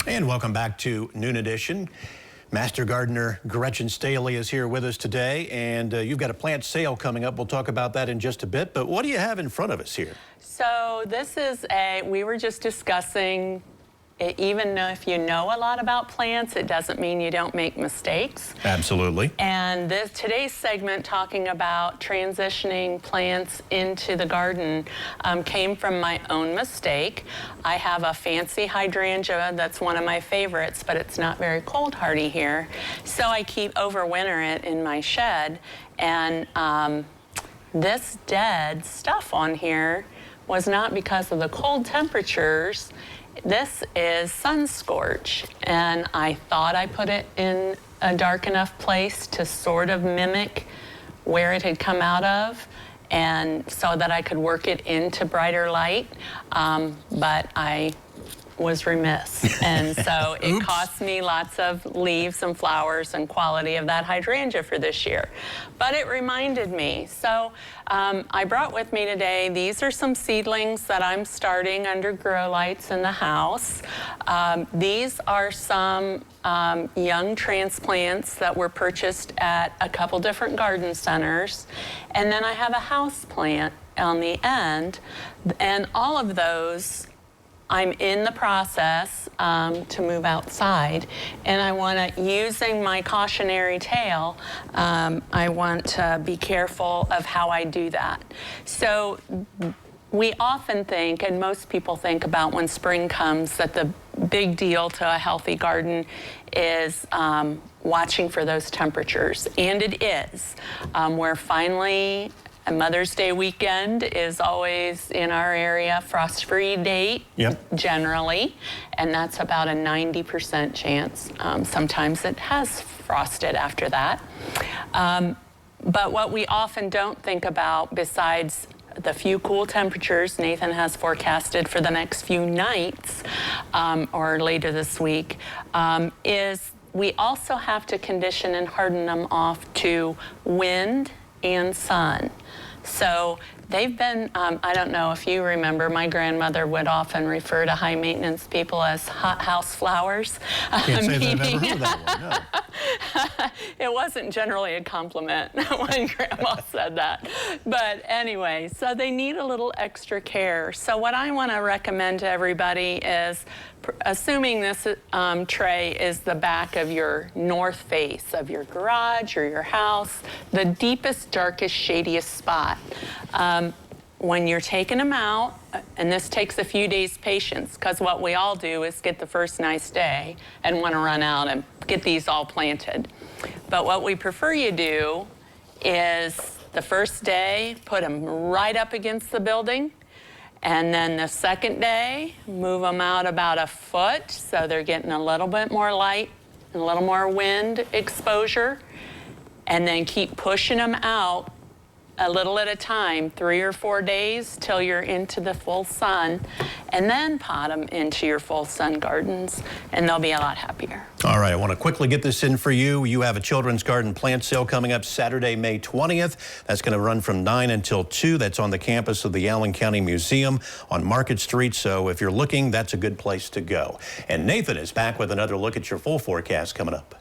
And welcome back to Noon Edition. Master Gardener Gretchen Staley is here with us today, and you've got a plant sale coming up. We'll talk about that in just a bit, but what do you have in front of us here? So this is we were just discussing, even if you know a lot about plants, it doesn't mean you don't make mistakes. Absolutely. And today's segment talking about transitioning plants into the garden came from my own mistake. I have a fancy hydrangea that's one of my favorites, but it's not very cold hardy here. So I keep overwinter it in my shed. And this dead stuff on here was not because of the cold temperatures. This is sun scorch, and I thought I put it in a dark enough place to sort of mimic where it had come out of, and so that I could work it into brighter light, but I was remiss, and so it cost me lots of leaves and flowers and quality of that hydrangea for this year. But it reminded me, so I brought with me today, these are some seedlings that I'm starting under grow lights in the house. These are some young transplants that were purchased at a couple different garden centers, and then I have a house plant on the end, and all of those I'm in the process to move outside, and I want to, using my cautionary tale, I want to be careful of how I do that. So we often think, and most people think about when spring comes, that the big deal to a healthy garden is watching for those temperatures, and it is. We're finally, Mother's Day weekend is always in our area frost-free date, generally, and that's about a 90% chance. Sometimes it has frosted after that. But what we often don't think about, besides the few cool temperatures Nathan has forecasted for the next few nights or later this week, is we also have to condition and harden them off to wind and sun. So they've been, I don't know if you remember, my grandmother would often refer to high maintenance people as hot house flowers. Can't say that I've ever heard that one, no. It wasn't generally a compliment when Grandma said that. But anyway, so they need a little extra care. So what I want to recommend to everybody is, assuming this tray is the back of your north face of your garage or your house, the deepest, darkest, shadiest spot. When you're taking them out, and this takes a few days patience, because what we all do is get the first nice day and want to run out and get these all planted. But what we prefer you do is the first day, put them right up against the building, and then the second day, move them out about a foot so they're getting a little bit more light and a little more wind exposure, and then keep pushing them out a little at a time, 3 or 4 days till you're into the full sun, and then pot them into your full sun gardens, and they'll be a lot happier. All right, I want to quickly get this in for you. You have a children's garden plant sale coming up Saturday, May 20th. That's going to run from 9 until 2. That's on the campus of the Allen County Museum on Market Street. So if you're looking, that's a good place to go. And Nathan is back with another look at your full forecast coming up.